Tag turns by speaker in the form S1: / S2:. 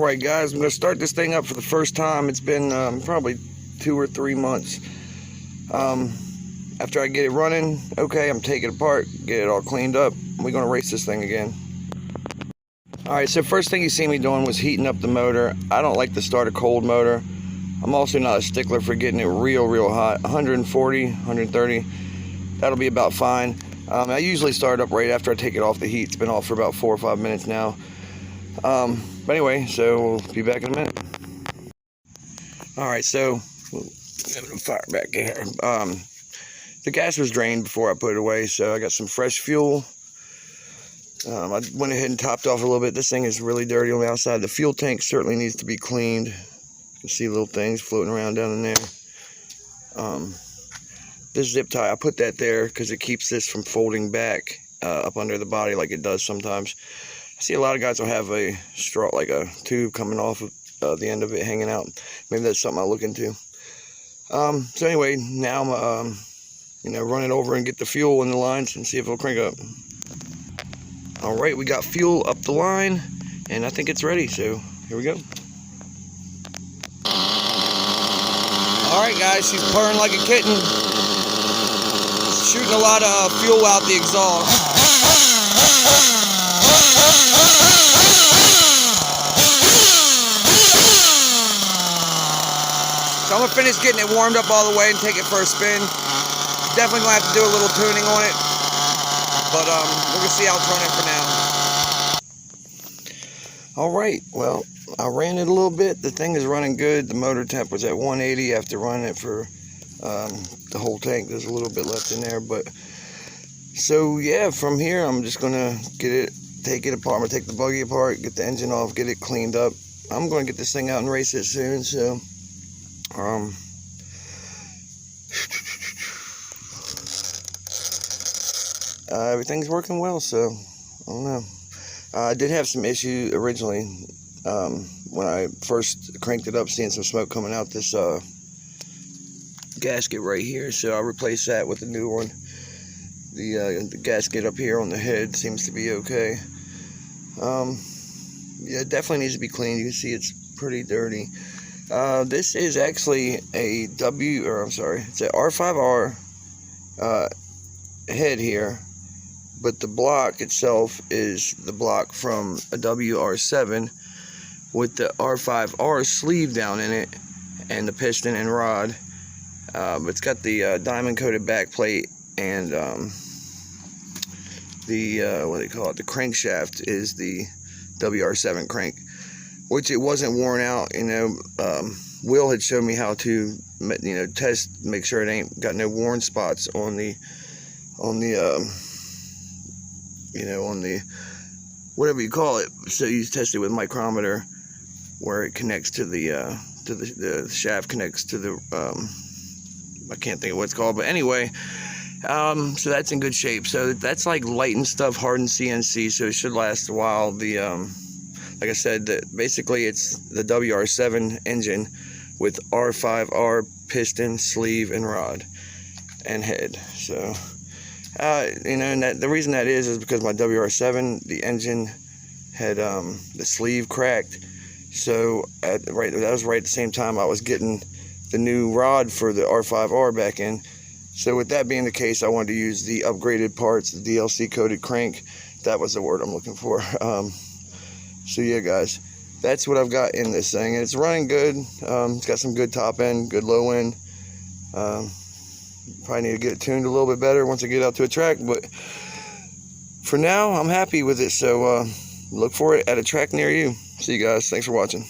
S1: Alright guys, I'm going to start this thing up for the first time. It's been probably 2 or 3 months. After I get it running, okay, I'm taking it apart, get it all cleaned up. We're going to race this thing again. Alright, so first thing you see me doing was heating up the motor. I don't like to start a cold motor. I'm also not a stickler for getting it real hot. 140, 130, that'll be about fine. I usually start up right after I take it off the heat. It's been off for about 4 or 5 minutes now. But anyway, so we'll be back in a minute. Alright, so we'll have the fire back here. The gas was drained before I put it away, so I got some fresh fuel. I went ahead and topped off a little bit. This thing is really dirty on the outside. The fuel tank certainly needs to be cleaned. You can see little things floating around down in there. This zip tie, I put that there because it keeps this from folding back up under the body like it does sometimes. I see a lot of guys will have a straw, like a tube coming off of the end of it hanging out. Maybe that's something I'll look into. So anyway, now I'm run it over and get the fuel in the lines and see if it'll crank up. Alright, we got fuel up the line, and I think it's ready, so here we go. Alright guys, she's purring like a kitten. Shooting a lot of fuel out the exhaust. So I'm going to finish getting it warmed up all the way and take it for a spin. Definitely going to have to do a little tuning on it. But we're going to see how it's running for now. Alright, well, I ran it a little bit. The thing is running good. The motor temp was at 180 after running it for the whole tank. There's a little bit left in there. But so yeah, from here I'm just going to take it apart. I'm going to take the buggy apart, get the engine off, get it cleaned up. I'm going to get this thing out and race it soon. So everything's working well, so I don't know. I did have some issues originally when I first cranked it up, seeing some smoke coming out this gasket right here, so I replaced that with a new one. The gasket up here on the head seems to be okay. Yeah, it definitely needs to be cleaned. You can see it's pretty dirty. This is actually it's a R5R head here, but the block itself is the block from a WR7 with the R5R sleeve down in it and the piston and rod. But it's got the diamond coated back plate, and the crankshaft is the WR7 crank, which it wasn't worn out. Will had shown me how to test, make sure it ain't got no worn spots on the whatever you call it. So you test it with micrometer, where it connects to the shaft connects to the I can't think of what it's called, but anyway, so that's in good shape. So that's like lightened stuff, hardened CNC, so it should last a while. Like I said, basically it's the WR7 engine with R5R piston, sleeve, and rod and head. So and the reason that is because my WR7, the engine had the sleeve cracked. So that was right at the same time I was getting the new rod for the R5R back in. So with that being the case, I wanted to use the upgraded parts, the DLC coated crank. That was the word I'm looking for. So yeah guys, that's what I've got in this thing, and it's running good. It's got some good top end, good low end. Probably need to get it tuned a little bit better once I get out to a track, but for now I'm happy with it. So look for it at a track near you. See you guys, thanks for watching.